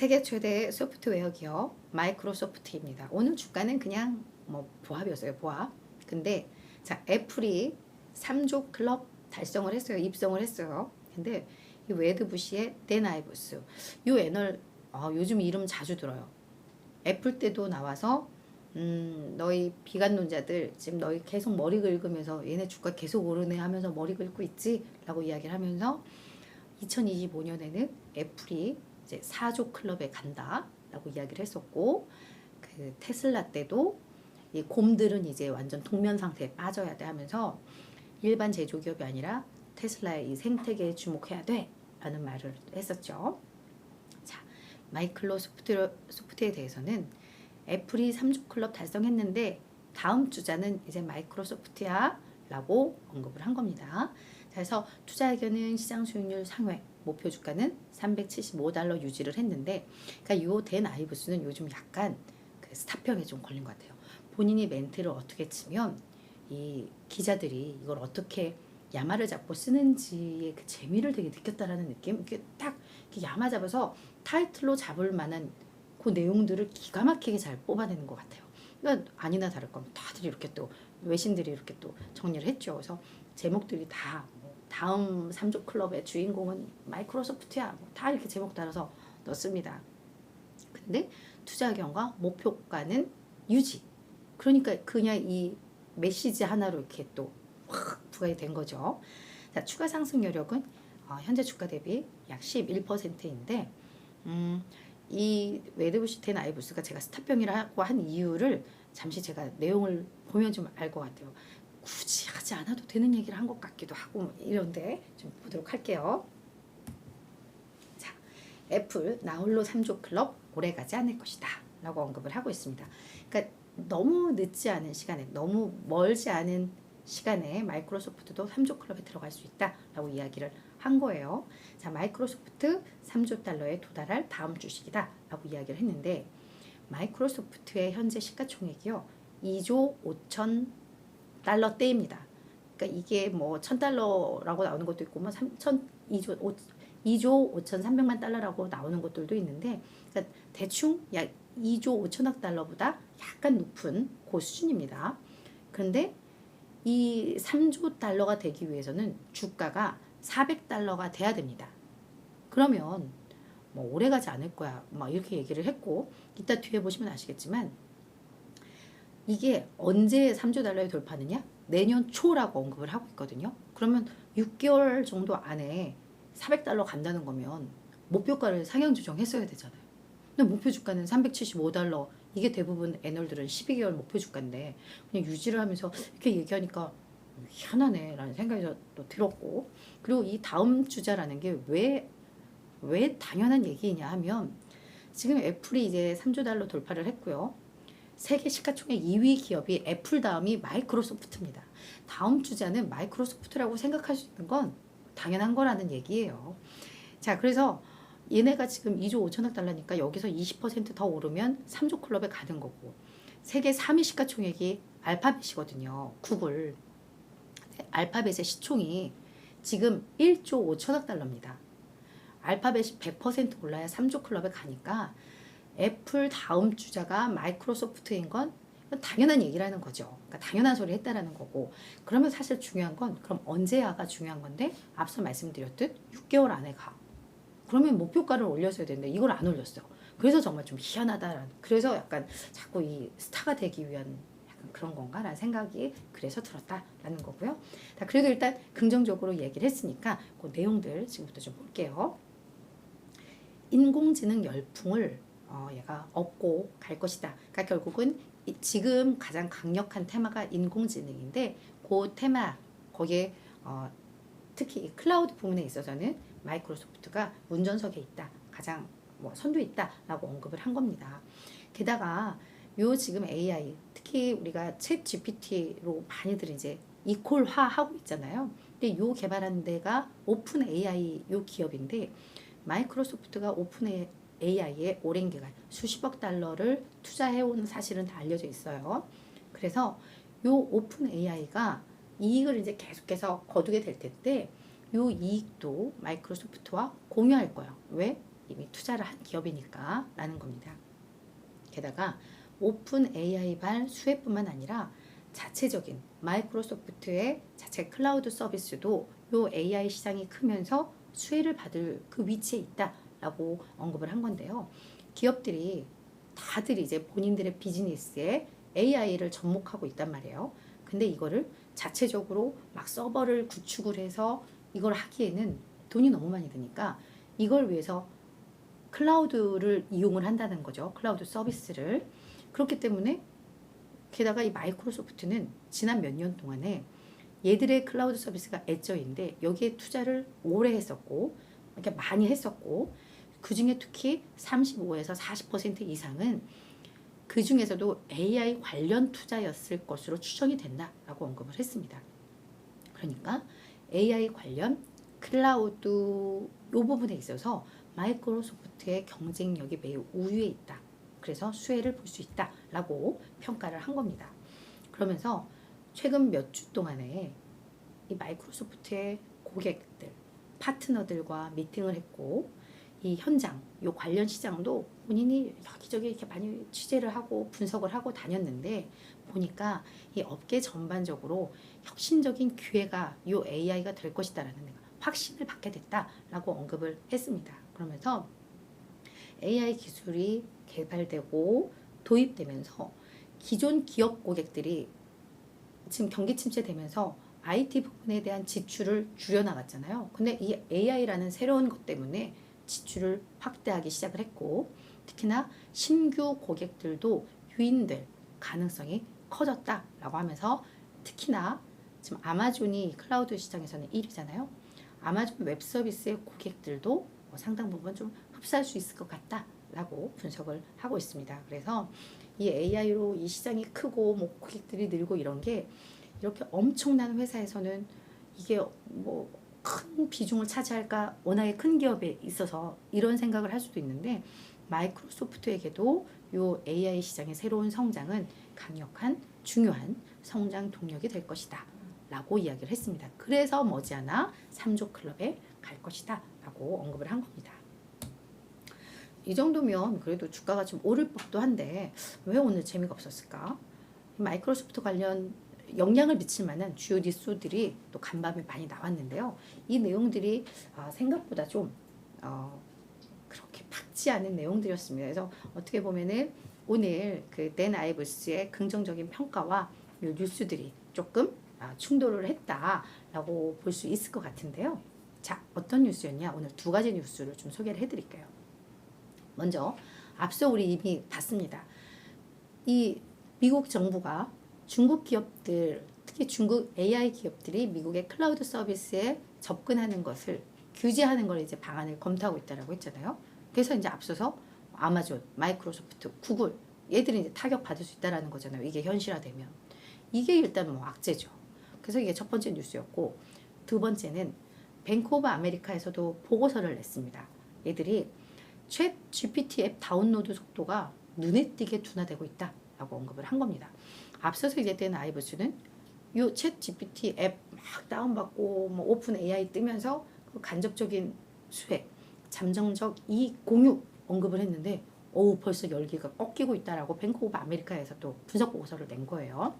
세계 최대 소프트웨어 기업 마이크로소프트입니다. 오늘 주가는 그냥 뭐 보합이었어요. 보합. 근데 자, 애플이 3조 클럽 달성을 했어요. 입성을 했어요. 근데 이 웨드 부시의 댄 아이브스 이 애널 요즘 이름 자주 들어요. 애플 때도 나와서 너희 비관론자들 지금 너희 계속 머리 긁으면서 얘네 주가 계속 오르네 하면서 머리 긁고 있지? 라고 이야기를 하면서 2025년에는 애플이 이제 4조 클럽에 간다 라고 이야기를 했었고, 그 테슬라 때도 이 곰들은 이제 완전 동면 상태에 빠져야 돼 하면서 일반 제조기업이 아니라 테슬라의 이 생태계에 주목해야 돼 라는 말을 했었죠. 자, 마이크로소프트에 대해서는 애플이 3조 클럽 달성했는데 다음 주자는 이제 마이크로소프트야 라고 언급을 한 겁니다. 그래서 투자 의견은 시장 수익률 상회, 목표 주가는 375달러 유지를 했는데, 그러니까 요 댄 아이브스는 요즘 약간 그 스타병에 좀 걸린 것 같아요. 본인이 멘트를 어떻게 치면 이 기자들이 이걸 어떻게 야마를 잡고 쓰는지의 그 재미를 되게 느꼈다라는 느낌? 이렇게 딱 이렇게 야마 잡아서 타이틀로 잡을 만한 그 내용들을 기가 막히게 잘 뽑아내는 것 같아요. 그러니까 아니나 다를 거면 다들 이렇게 또 외신들이 이렇게 또 정리를 했죠. 그래서 제목들이 다 다음 3조 클럽의 주인공은 마이크로소프트야. 다 이렇게 제목 따라서 넣습니다. 근데 투자 의견과 목표가는 유지. 그러니까 그냥 이 메시지 하나로 이렇게 또 확 부각이 된 거죠. 자, 추가 상승 여력은 현재 주가 대비 약 11%인데 이 웨드부시 댄 아이브스가 제가 스타병이라고 한 이유를 잠시 제가 내용을 보면 좀 알 것 같아요. 굳이 하지 않아도 되는 얘기를 한 것 같기도 하고 이런데 좀 보도록 할게요. 자, 애플 나 홀로 3조 클럽 오래 가지 않을 것이다 라고 언급을 하고 있습니다. 그러니까 너무 늦지 않은 시간에, 너무 멀지 않은 시간에 마이크로소프트도 3조 클럽에 들어갈 수 있다 라고 이야기를 한 거예요. 자, 마이크로소프트 3조 달러에 도달할 다음 주식이다 라고 이야기를 했는데, 마이크로소프트의 현재 시가총액이요 2조 5천 달러대입니다. 그러니까 이게 뭐 1000달러라고 나오는 것도 있고 뭐 2조 5,300만 달러라고 나오는 것들도 있는데, 그러니까 대충 약 2조 5천억 달러보다 약간 높은 그 수준입니다. 그런데 이 3조 달러가 되기 위해서는 주가가 400달러가 돼야 됩니다. 그러면 뭐 오래 가지 않을 거야 막 이렇게 얘기를 했고, 이따 뒤에 보시면 아시겠지만 이게 언제 3조 달러에 돌파하느냐? 내년 초라고 언급을 하고 있거든요. 그러면 6개월 정도 안에 400달러 간다는 거면 목표가를 상향 조정했어야 되잖아요. 근데 목표 주가는 375달러, 이게 대부분 애널들은 12개월 목표 주가인데 그냥 유지를 하면서 이렇게 얘기하니까 희한하네 라는 생각이 또 들었고, 그리고 이 다음 주자라는 게 왜 당연한 얘기냐 하면 지금 애플이 이제 3조 달러 돌파를 했고요. 세계 시가총액 2위 기업이 애플 다음이 마이크로소프트입니다. 다음 주자는 마이크로소프트라고 생각할 수 있는 건 당연한 거라는 얘기예요. 자, 그래서 얘네가 지금 2조 5천억 달러니까 여기서 20%더 오르면 3조 클럽에 가는 거고, 세계 3위 시가총액이 알파벳이거든요. 구글. 알파벳의 시총이 지금 1조 5천억 달러입니다. 알파벳이 100% 올라야 3조 클럽에 가니까 애플 다음 주자가 마이크로소프트인 건 당연한 얘기라는 거죠. 그러니까 당연한 소리 했다라는 거고, 그러면 사실 중요한 건 그럼 언제야가 중요한 건데, 앞서 말씀드렸듯 6개월 안에 가. 그러면 목표가를 올렸어야 되는데 이걸 안 올렸어. 그래서 정말 좀 희한하다라는, 그래서 약간 자꾸 이 스타가 되기 위한 약간 그런 건가라는 생각이 그래서 들었다라는 거고요. 자, 그래도 일단 긍정적으로 얘기를 했으니까 그 내용들 지금부터 좀 볼게요. 인공지능 열풍을 얘가 얻고 갈 것이다. 그러니까 결국은 지금 가장 강력한 테마가 인공지능인데, 그 테마 거기에 특히 클라우드 부분에 있어서는 마이크로소프트가 운전석에 있다, 가장 뭐 선두에 있다라고 언급을 한 겁니다. 게다가 요 지금 AI, 특히 우리가 챗 GPT로 많이들 이제 이퀄화 하고 있잖아요. 근데 요 개발한 데가 오픈 AI 요 기업인데, 마이크로소프트가 오픈 AI에 오랜 기간 수십억 달러를 투자해온 사실은 다 알려져 있어요. 그래서 요 오픈 AI가 이익을 이제 계속해서 거두게 될 텐데, 요 이익도 마이크로소프트와 공유할 거예요. 왜? 이미 투자를 한 기업이니까 라는 겁니다. 게다가 오픈 AI발 수혜뿐만 아니라 자체적인 마이크로소프트의 자체 클라우드 서비스도 요 AI 시장이 크면서 수혜를 받을 그 위치에 있다라고 언급을 한 건데요. 기업들이 다들 이제 본인들의 비즈니스에 AI를 접목하고 있단 말이에요. 근데 이거를 자체적으로 막 서버를 구축을 해서 이걸 하기에는 돈이 너무 많이 드니까 이걸 위해서 클라우드를 이용을 한다는 거죠. 클라우드 서비스를. 그렇기 때문에 게다가 이 마이크로소프트는 지난 몇 년 동안에 얘들의 클라우드 서비스가 엣저인데 여기에 투자를 오래 했었고 이렇게 많이 했었고 그 중에 특히 35에서 40% 이상은 그 중에서도 AI 관련 투자였을 것으로 추정이 된다라고 언급을 했습니다. 그러니까 AI 관련 클라우드 이 부분에 있어서 마이크로소프트의 경쟁력이 매우 우위에 있다. 그래서 수혜를 볼 수 있다라고 평가를 한 겁니다. 그러면서 최근 몇 주 동안에 이 마이크로소프트의 고객들, 파트너들과 미팅을 했고 이 현장, 요 관련 시장도 본인이 여기저기 이렇게 많이 취재를 하고 분석을 하고 다녔는데 보니까 이 업계 전반적으로 혁신적인 기회가 요 AI가 될 것이다라는 확신을 받게 됐다라고 언급을 했습니다. 그러면서 AI 기술이 개발되고 도입되면서 기존 기업 고객들이 지금 경기 침체되면서 IT 부분에 대한 지출을 줄여나갔잖아요. 근데 이 AI라는 새로운 것 때문에 지출을 확대하기 시작을 했고 특히나 신규 고객들도 유인될 가능성이 커졌다라고 하면서 특히나 지금 아마존이 클라우드 시장에서는 1위잖아요. 아마존 웹 서비스의 고객들도 상당 부분 좀 흡수할 수 있을 것 같다라고 분석을 하고 있습니다. 그래서 이 AI로 이 시장이 크고 뭐 고객들이 늘고 이런 게 이렇게 엄청난 회사에서는 이게 뭐 큰 비중을 차지할까 워낙에 큰 기업에 있어서 이런 생각을 할 수도 있는데 마이크로소프트에게도 이 AI 시장의 새로운 성장은 강력한 중요한 성장 동력이 될 것이다 라고 이야기를 했습니다. 그래서 머지않아 3조 클럽에 갈 것이다 라고 언급을 한 겁니다. 이 정도면 그래도 주가가 좀 오를 법도 한데 왜 오늘 재미가 없었을까? 마이크로소프트 관련 영향을 미칠 만한 주요 뉴스들이 또 간밤에 많이 나왔는데요. 이 내용들이 생각보다 좀 그렇게 밝지 않은 내용들이었습니다. 그래서 어떻게 보면은 오늘 그 댄 아이브스의 긍정적인 평가와 이 뉴스들이 조금 충돌을 했다라고 볼 수 있을 것 같은데요. 자, 어떤 뉴스였냐? 오늘 두 가지 뉴스를 좀 소개를 해드릴게요. 먼저 앞서 우리 이미 봤습니다. 이 미국 정부가 중국 기업들, 특히 중국 AI 기업들이 미국의 클라우드 서비스에 접근하는 것을 규제하는 걸 이제 방안을 검토하고 있다라고 했잖아요. 그래서 이제 앞서서 아마존, 마이크로소프트, 구글 얘들이 이제 타격 받을 수 있다라는 거잖아요. 이게 현실화되면 이게 일단 뭐 악재죠. 그래서 이게 첫 번째 뉴스였고 두 번째는 뱅크 오브 아메리카에서도 보고서를 냈습니다. 얘들이 챗 GPT 앱 다운로드 속도가 눈에 띄게 둔화되고 있다라고 언급을 한 겁니다. 앞서서 이제 댄 아이브스는 이 챗 GPT 앱 막 다운받고 뭐 오픈 AI 뜨면서 그 간접적인 수혜, 잠정적 이익 공유 언급을 했는데 벌써 열기가 꺾이고 있다라고 뱅크 오브 아메리카에서 또 분석 보고서를 낸 거예요.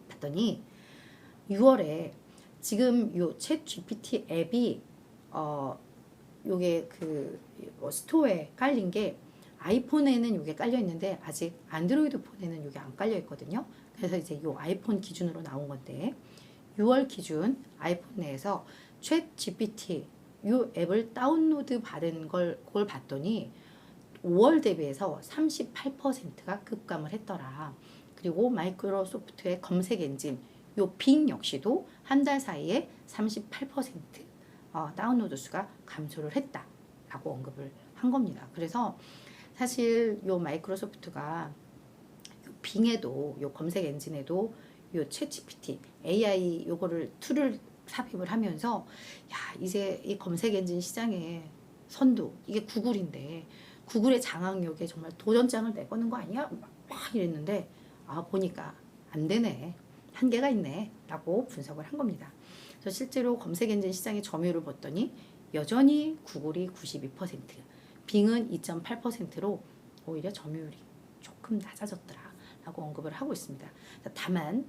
봤더니 6월에 지금 요 챗 GPT 앱이 요게 그 스토어에 깔린 게 아이폰에는 요게 깔려 있는데 아직 안드로이드 폰에는 요게 안 깔려 있거든요. 그래서 이제 요 아이폰 기준으로 나온 건데 6월 기준 아이폰 내에서 챗 GPT 요 앱을 다운로드 받은 그걸 봤더니 5월 대비해서 38%가 급감을 했더라. 그리고 마이크로소프트의 검색 엔진 요 빙 역시도 한 달 사이에 38% 다운로드 수가 감소를 했다라고 언급을 한 겁니다. 그래서 사실 요 마이크로소프트가 요 빙에도 요 검색 엔진에도 요 챗GPT AI 요거를 툴을 삽입을 하면서 야 이제 이 검색 엔진 시장에 선두 이게 구글인데 구글의 장악력에 정말 도전장을 내거는 거 아니야? 막 이랬는데 보니까 안 되네. 한계가 있네. 라고 분석을 한 겁니다. 그래서 실제로 검색 엔진 시장의 점유율을 봤더니 여전히 구글이 92%, 빙은 2.8%로 오히려 점유율이 조금 낮아졌더라라고 언급을 하고 있습니다. 다만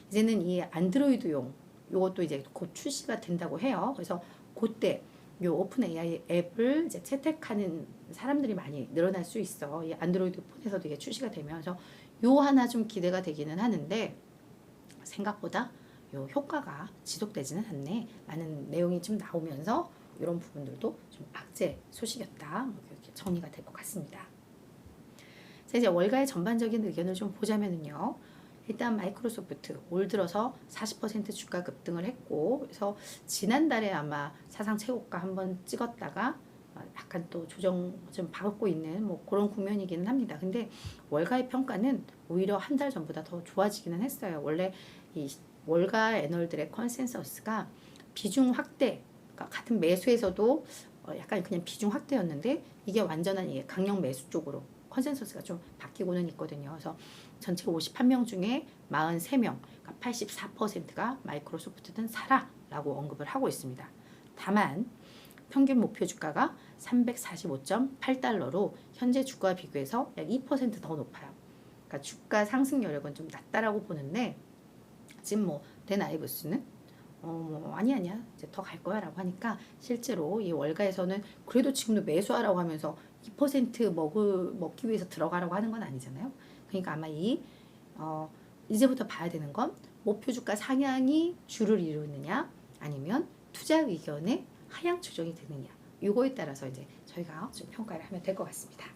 이제는 이 안드로이드용 요것도 이제 곧 출시가 된다고 해요. 그래서 그때 요 오픈 AI 앱을 이제 채택하는 사람들이 많이 늘어날 수 있어. 이 안드로이드 폰에서도 이게 출시가 되면서 요 하나 좀 기대가 되기는 하는데 생각보다 요 효과가 지속되지는 않네 라는 내용이 좀 나오면서 이런 부분들도 좀 악재 소식이었다. 뭐 이렇게 정리가 될 것 같습니다. 자, 이제 월가의 전반적인 의견을 좀 보자면은요. 일단 마이크로소프트 올 들어서 40% 주가 급등을 했고, 그래서 지난달에 아마 사상 최고가 한번 찍었다가 약간 또 조정 좀 받고 있는 뭐 그런 국면이기는 합니다. 근데 월가의 평가는 오히려 한 달 전보다 더 좋아지기는 했어요. 원래 이 월가 애널들의 컨센서스가 비중 확대, 그러니까 같은 매수에서도 약간 그냥 비중 확대였는데 이게 완전한 이게 강력 매수 쪽으로 컨센서스가 좀 바뀌고는 있거든요. 그래서 전체 51명 중에 43명, 그러니까 84%가 마이크로소프트는 사라라고 언급을 하고 있습니다. 다만 평균 목표 주가가 345.8달러로 현재 주가와 비교해서 약 2%더 높아요. 그러니까 주가 상승 여력은 좀 낮다라고 보는데 지금 뭐 댄아이브스는 뭐 아니야 이제 더 갈 거야라고 하니까 실제로 이 월가에서는 그래도 지금도 매수하라고 하면서 2% 먹기 위해서 들어가라고 하는 건 아니잖아요. 그러니까 아마 이제부터 봐야 되는 건 목표 주가 상향이 주를 이루느냐 아니면 투자 의견의 하향 조정이 되느냐, 요거에 따라서 이제 저희가 좀 평가를 하면 될 것 같습니다.